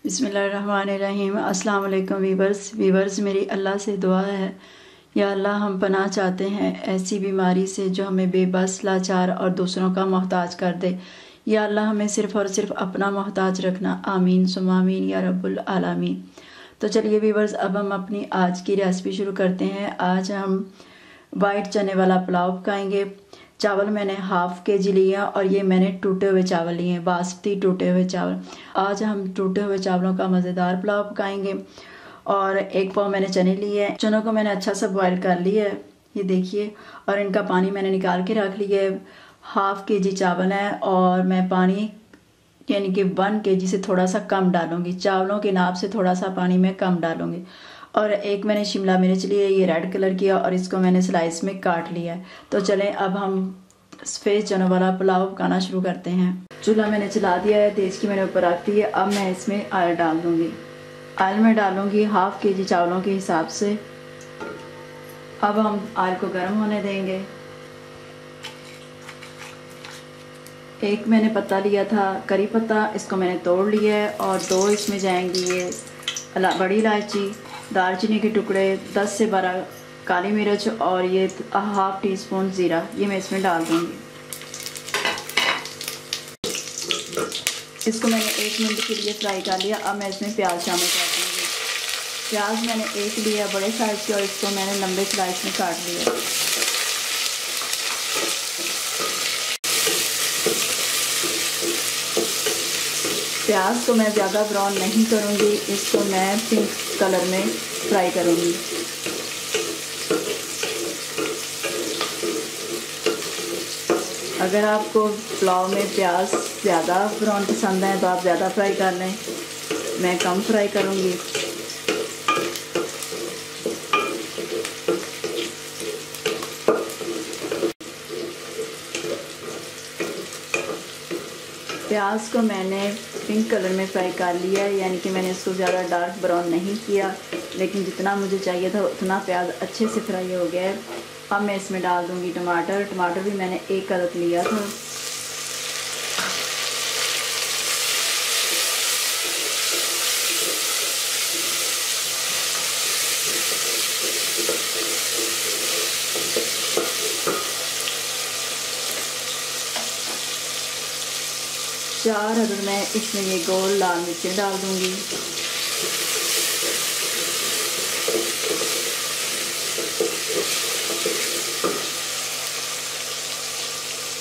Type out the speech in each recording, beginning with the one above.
बिस्मिल्लाहिर्रहमानिर्रहीम। अस्सलाम वालेकुम वीवर्स मेरी अल्लाह से दुआ है, या अल्लाह हम पनाह चाहते हैं ऐसी बीमारी से जो हमें बेबस, लाचार और दूसरों का मोहताज कर दे। या अल्लाह हमें सिर्फ़ और सिर्फ अपना मोहताज रखना। आमीन सुम्मा आमीन या रब्बुल आलमीन। तो चलिए वीवर्स, अब हम अपनी आज की रेसिपी शुरू करते हैं। आज हम वाइट चने वाला पुलाव पकाएंगे। चावल मैंने हाफ़ के जी लिया और ये मैंने टूटे हुए चावल लिए हैं, बासमती टूटे हुए चावल। आज हम टूटे हुए चावलों का मज़ेदार पुलाव पकाएंगे। और 1 पाव मैंने चने लिए हैं। चनों को मैंने अच्छा सा बॉयल कर लिया है, ये देखिए, और इनका पानी मैंने निकाल के रख लिया है। हाफ़ के-जी चावल है और मैं पानी यानी कि 1 के-जी से थोड़ा सा कम डालूँगी। चावलों के नाप से थोड़ा सा पानी मैं कम डालूँगी। और एक मैंने शिमला मिर्च ली है, ये रेड कलर की है, और इसको मैंने स्लाइस में काट लिया है। तो चलें अब हम सफ़ेद चनों वाला पुलाव पकाना शुरू करते हैं। चूल्हा मैंने चला दिया है, तेज़ की मैंने ऊपर रख दी है। अब मैं इसमें ऑयल डाल दूँगी। ऑयल में डालूँगी हाफ़ के-जी चावलों के हिसाब से। अब हम ऑयल को गर्म होने देंगे। एक मैंने पत्ता लिया था करी पत्ता, इसको मैंने तोड़ लिया है, और 2 इसमें जाएंगी ये बड़ी इलायची, दालचीनी के टुकड़े, 10 से 12 काली मिर्च, और ये हाफ़ टी स्पून ज़ीरा, ये मैं इसमें डाल दूँगी। इसको मैंने 1 मिनट के लिए फ्राई कर लिया। अब मैं इसमें प्याज शामिल कर दूँगी। प्याज मैंने 1 लिया बड़े साइज़ के, और इसको मैंने लंबे स्लाइस में काट लिया। प्याज को मैं ज़्यादा ब्राउन नहीं करूँगी, इसको मैं पिंक कलर में फ्राई करूँगी। अगर आपको पुलाव में प्याज ज़्यादा ब्राउन पसंद है तो आप ज़्यादा फ्राई कर लें, मैं कम फ्राई करूँगी। प्याज को मैंने पिंक कलर में फ्राई कर लिया है, यानी कि मैंने इसको ज़्यादा डार्क ब्राउन नहीं किया, लेकिन जितना मुझे चाहिए था उतना प्याज अच्छे से फ्राई हो गया है। अब मैं इसमें डाल दूँगी टमाटर। टमाटर भी मैंने 1 अदद लिया था। चार अदद मैं इसमें ये गोल लाल मिर्चें डाल दूँगी।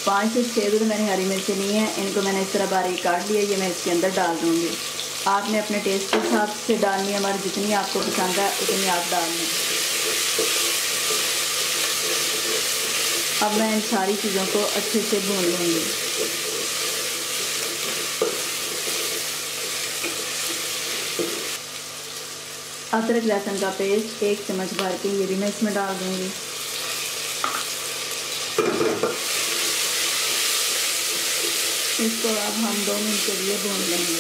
पाँच से 6 अदद मैंने हरी मिर्चें ली हैं, इनको मैंने इस तरह बारीक काट लिया, ये मैं इसके अंदर डाल दूँगी। आपने अपने टेस्ट के हिसाब से डालनी है, हमारी जितनी आपको पसंद है उतनी आप डाल लें। अब मैं इन सारी चीज़ों को अच्छे से भून लूँगी। अदरक लहसुन का पेस्ट 1 चम्मच भर के ये भी मैं इसमें डाल दूँगी। इसको अब हम 2 मिनट के लिए भून लेंगे।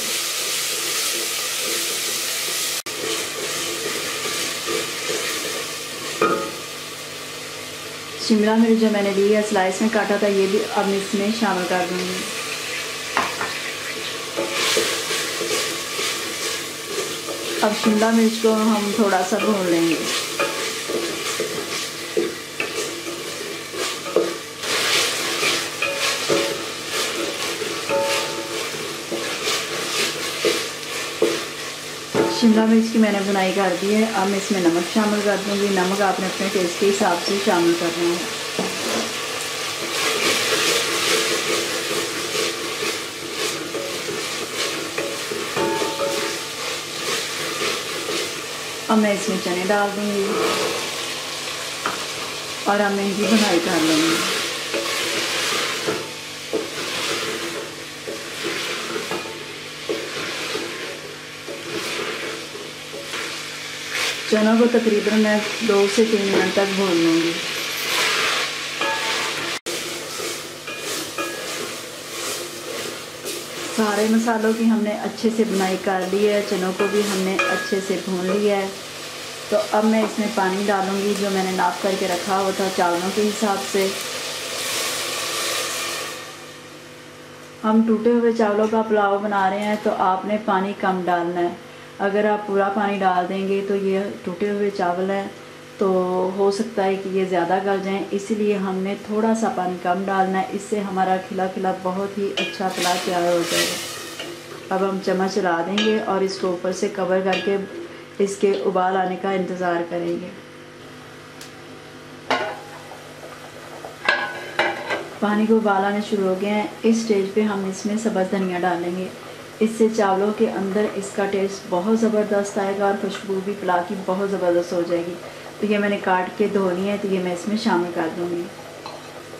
शिमला मिर्च जो मैंने ली है स्लाइस में काटा था, ये भी अब इसमें शामिल कर दूँगी। अब शिमला मिर्च को हम थोड़ा सा भून लेंगे। शिमला मिर्च की मैंने भुनाई कर दी है। अब मैं इसमें नमक शामिल कर दूँगी। नमक आपने अपने टेस्ट के हिसाब से शामिल करना है। अब मैं इसमें चने डाल दूँगी और अब मैं इनकी भुनाई कर लूँगी। चनों को तकरीबन मैं 2 से 3 मिनट तक भून लूँगी। सारे मसालों की हमने अच्छे से भुनाई कर ली है, चनों को भी हमने अच्छे से भून लिया है। तो अब मैं इसमें पानी डालूँगी जो मैंने नाप करके रखा हुआ था चावलों के हिसाब से। हम टूटे हुए चावलों का पुलाव बना रहे हैं तो आपने पानी कम डालना है। अगर आप पूरा पानी डाल देंगे तो ये टूटे हुए चावल हैं तो हो सकता है कि ये ज़्यादा गल जाएं, इसलिए हमने थोड़ा सा पानी कम डालना है। इससे हमारा खिला खिला बहुत ही अच्छा पुलाव तैयार हो जाएगा। अब हम चम्मच चला देंगे और इसको ऊपर से कवर करके इसके उबाल आने का इंतज़ार करेंगे। पानी को उबाल आने शुरू हो गए हैं। इस स्टेज पे हम इसमें सब्ज़ धनिया डालेंगे। इससे चावलों के अंदर इसका टेस्ट बहुत ज़बरदस्त आएगा और खुशबू भी पुलाव की बहुत ज़बरदस्त हो जाएगी। तो ये मैंने काट के धो ली है, तो ये मैं इसमें शामिल कर दूँगी।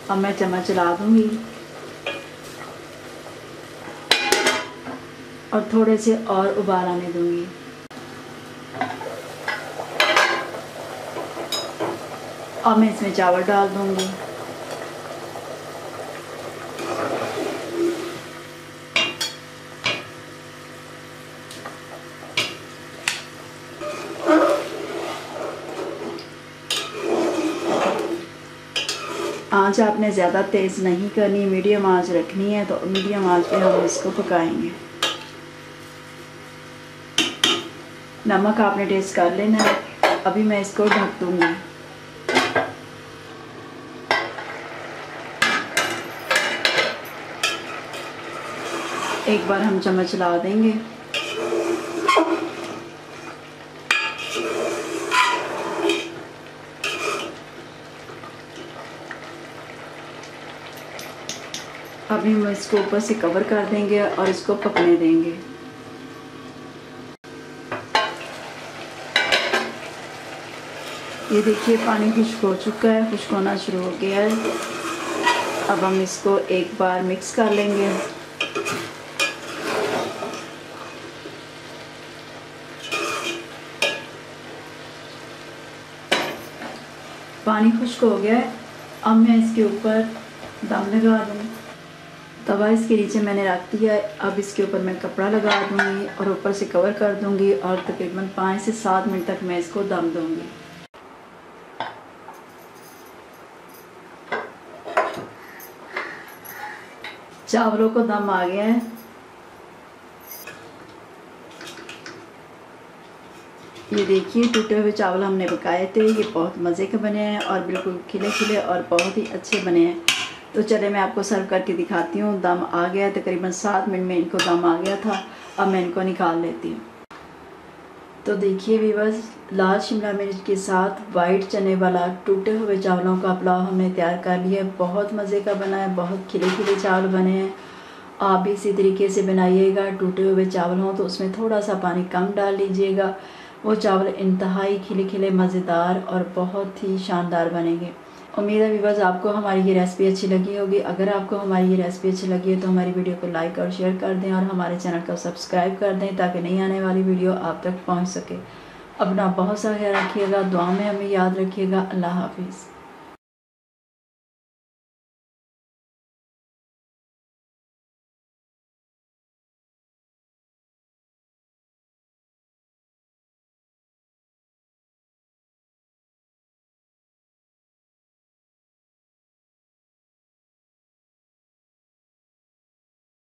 अब मैं चम्मच चला दूँगी और थोड़े से और उबाल आने दूँगी। अब मैं इसमें चावल डाल दूँगी। आँच आपने ज़्यादा तेज़ नहीं करनी, मीडियम आँच रखनी है। तो मीडियम आँच पे हम इसको पकाएंगे। नमक आपने टेस्ट कर लेना है। अभी मैं इसको ढक दूँगी। एक बार हम चम्मच चला देंगे। अभी हम इसको ऊपर से कवर कर देंगे और इसको पकने देंगे। ये देखिए पानी खुश्क हो चुका है, खुश्क होना शुरू हो गया है। अब हम इसको एक बार मिक्स कर लेंगे। पानी खुश्क हो गया है। अब मैं इसके ऊपर दम लगा दूँगी। तवा इसके नीचे मैंने रख दिया है। अब इसके ऊपर मैं कपड़ा लगा दूँगी और ऊपर से कवर कर दूँगी और तकरीबन 5 से 7 मिनट तक मैं इसको दम दूँगी। चावलों को दम आ गया है। ये देखिए टूटे हुए चावल हमने पकाए थे, ये बहुत मज़े के बने हैं और बिल्कुल खिले खिले और बहुत ही अच्छे बने हैं। तो चले मैं आपको सर्व करके दिखाती हूँ। दम आ गया, तकरीबन 7 मिनट में इनको दम आ गया था। अब मैं इनको निकाल लेती हूँ। तो देखिए व्यूअर्स, लाल शिमला मिर्च के साथ वाइट चने वाला टूटे हुए चावलों का पुलाव हमने तैयार कर लिया है। बहुत मज़े का बना है, बहुत खिले खिले चावल बने हैं। आप भी इसी तरीके से बनाइएगा। टूटे हुए चावल हों तो उसमें थोड़ा सा पानी कम डाल लीजिएगा। वो चावल इंतहाई खिले खिले मज़ेदार और बहुत ही शानदार बनेंगे। उम्मीद है व्यूअर्स आपको हमारी ये रेसिपी अच्छी लगी होगी। अगर आपको हमारी ये रेसिपी अच्छी लगी है तो हमारी वीडियो को लाइक और शेयर कर दें और हमारे चैनल को सब्सक्राइब कर दें ताकि नई आने वाली वीडियो आप तक पहुंच सके। अपना बहुत सा ख्याल रखिएगा, दुआ में हमें याद रखिएगा। अल्लाह हाफिज़।